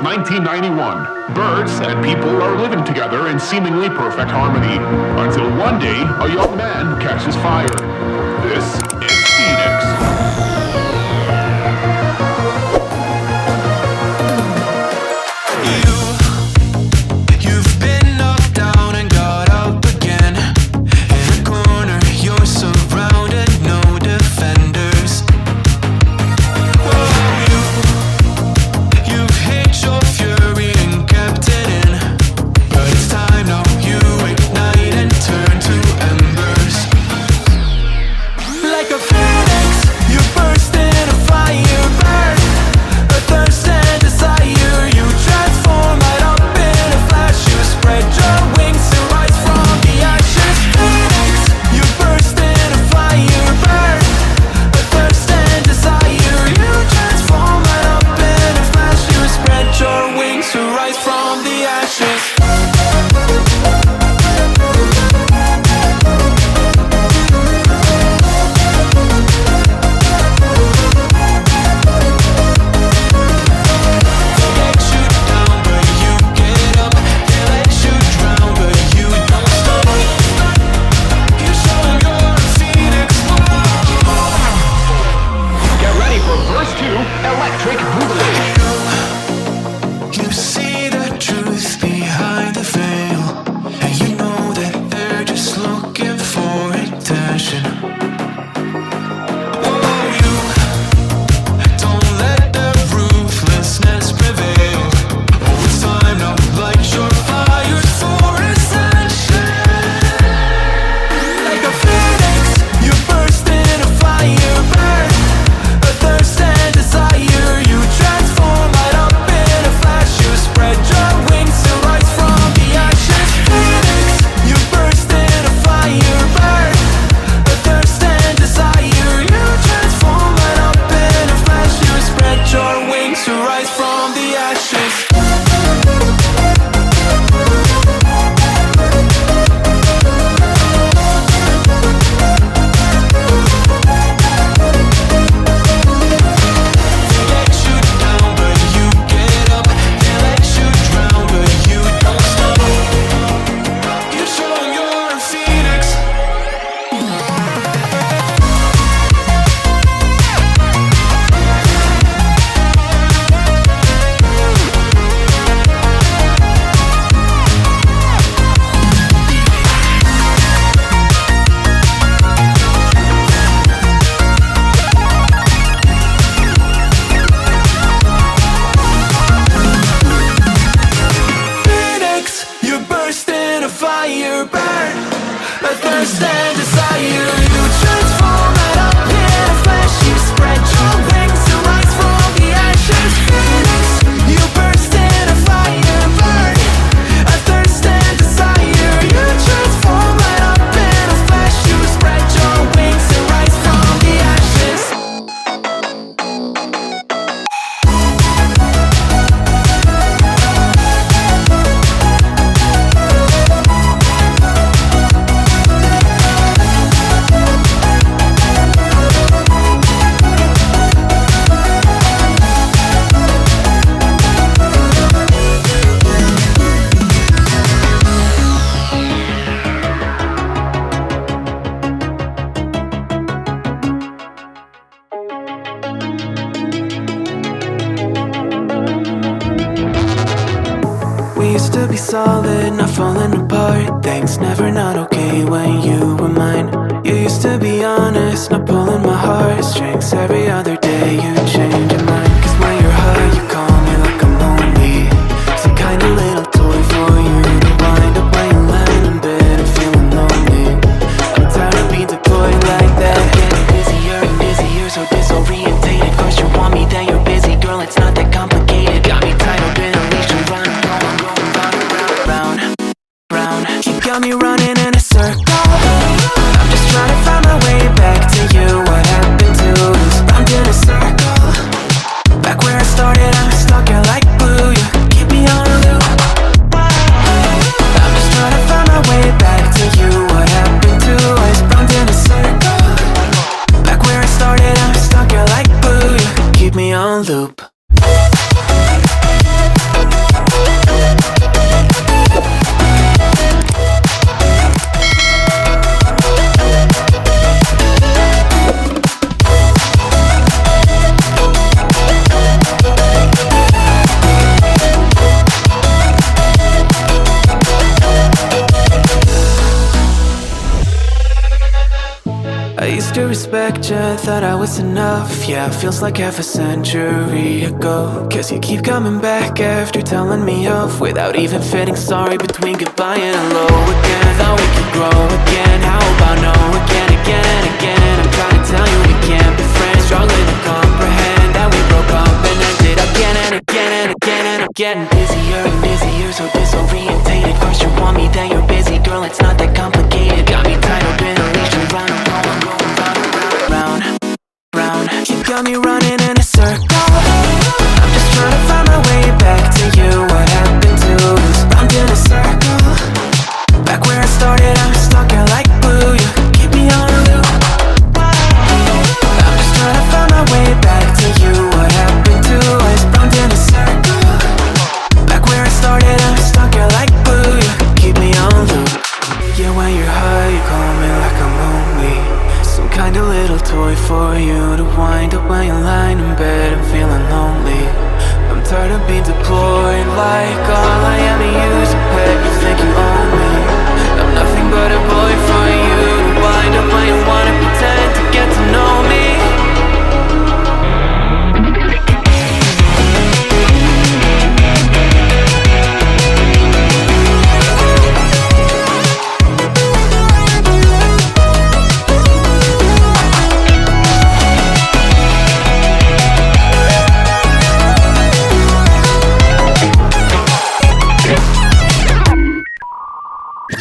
1991. Birds and people are living together in seemingly perfect harmony, until one day a young man catches fire. This is Phoenix. You've been knocked down and got up again. In a corner, you're surrounded, no defenders. You've hid your fury and kept it in, but it's time now you ignite and turn to embers. Like a phoenix, you burst in a fire burn. A thirst and desire, you transform right up in a flash. You spread your wings and rise from the ashes. Phoenix, you burst in a fire burn. A thirst and desire, you transform right up in a flash. You spread your wings to rise from the ashes. Electric Boogaloo. You see the truth behind the veil, and you know that they're just looking for attention. Oh, you don't let the ruthlessness prevail. Oh, it's time now, light your fires for ascension. Like a phoenix, you burst in a fire burn. A thirst and desire, you transform right up in a flash. You spread your wings to rise from the ashes. Phoenix, you burst in a fire burn. A thirst and desire, you transform right up in a flash. You spread your wings to rise from the ashes. Solid, not falling apart. Things never not okay when you were mine. You used to be honest, not pulling my heartstrings. Every other day you change your mind. Cause when you're high you call me like I'm lonely. Some kind of little toy for you to wind up when you land in bed and feeling lonely. I'm tired of being deployed like that. Getting busier and busier, so disorientated. First you want me, then you're busy. Girl, it's not that complicated. Got me tied up in a leash and running, round, round. You got me running in a circle. I'm just trying to find my way back to you. What happened to us? Round in a circle. Back where I started, I'm stuck here like glue. You keep me on a loop. I'm just trying to find my way back to you. What happened to us? Round in a circle. Back where I started, I'm stuck here like glue. You keep me on loop. respect you, thought I was enough. Yeah, feels like half a century ago. Cause you keep coming back after telling me off, without even fitting sorry between goodbye and hello again. Thought we could grow again, how about no again, again and again. I'm trying to tell you we can't be friends, struggling to comprehend that we broke up and ended again and again and again. And I'm getting busier and busier, so disorientated. First you want me, then you're busy. Girl, it's not that complicated. Got me tied up in a leash and round and round, I'm going round and round, round, round. You got me running in a circle. I'm just trying to find my way back to you. What happened to us? Round in a circle. Back where I started, I'm stuck here like glue. You keep me on a loop. I'm just trying to find my way back to you. What happened to us? Round in a circle. Back where I started, I'm stuck here like glue. You keep me on loop. Yeah, when you're high, you call me like I'm lonely. Some kind of little toy for you to wind up when you're lying in bed and feeling lonely. I'm tired of being deployed, like all I am to you is a pet. You think you own me? I'm nothing but a boy for you to wind up when you wanna pretend to get to know me.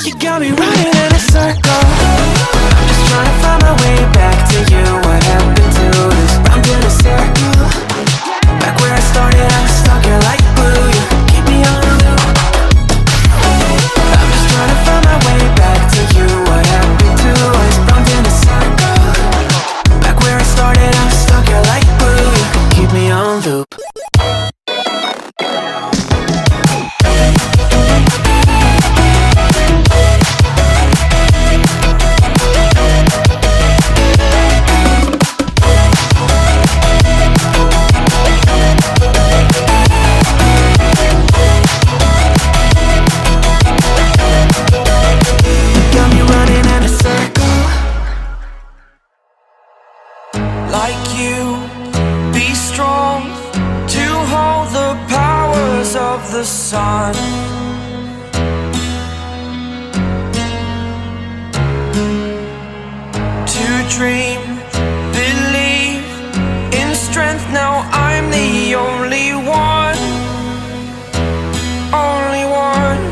You got me running in a circle. I'm just trying to find my way back to you. What happened to us? Round in a circle. Back where I started, I'm stuck here like glue. You keep me on a loop. I'm just trying to find my way back to you. What happened to us? Round in a circle. Back where I started, I'm stuck here like glue. You keep me on loop. Like you, be strong to hold the powers of the sun. To dream, believe in strength. Now I'm the only one, only one.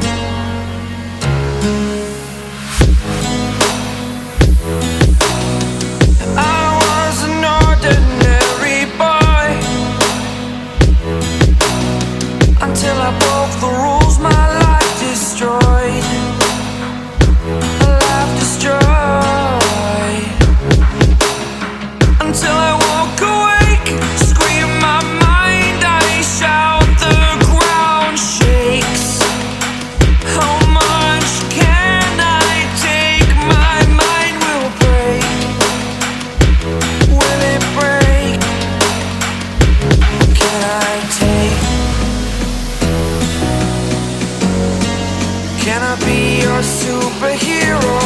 Until I broke the rules, my life destroyed. Life destroyed. Until I woke awake, scream my mind, I shout, the ground shakes. How much can I take? My mind will break. Will it break? Can I take? Can I be your superhero?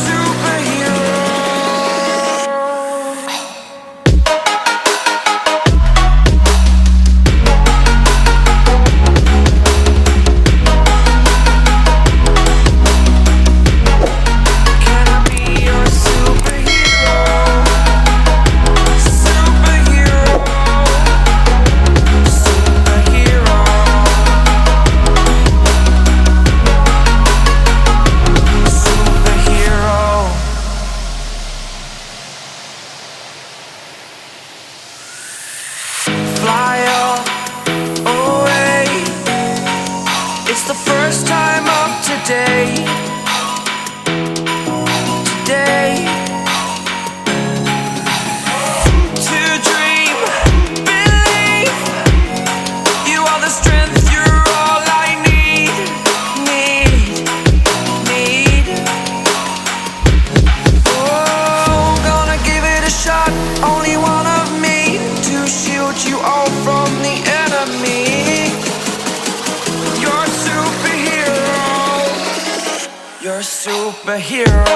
Superhero. Can I be your superhero? Superhero. Superhero. Fly away. It's the first time of today. Today. To dream, believe. You are the strength, you're all I need. Need. Oh, gonna give it a shot. Only one of me to shield you all from the enemy. You're a superhero. You're a superhero.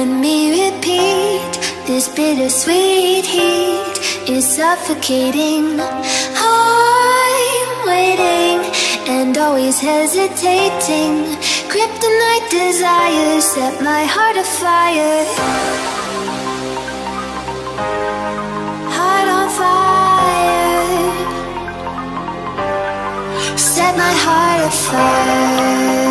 Let me repeat, this bittersweet heat is suffocating. I'm waiting and always hesitating. Kryptonite desires set my heart afire. Heart on fire. Set my heart afire.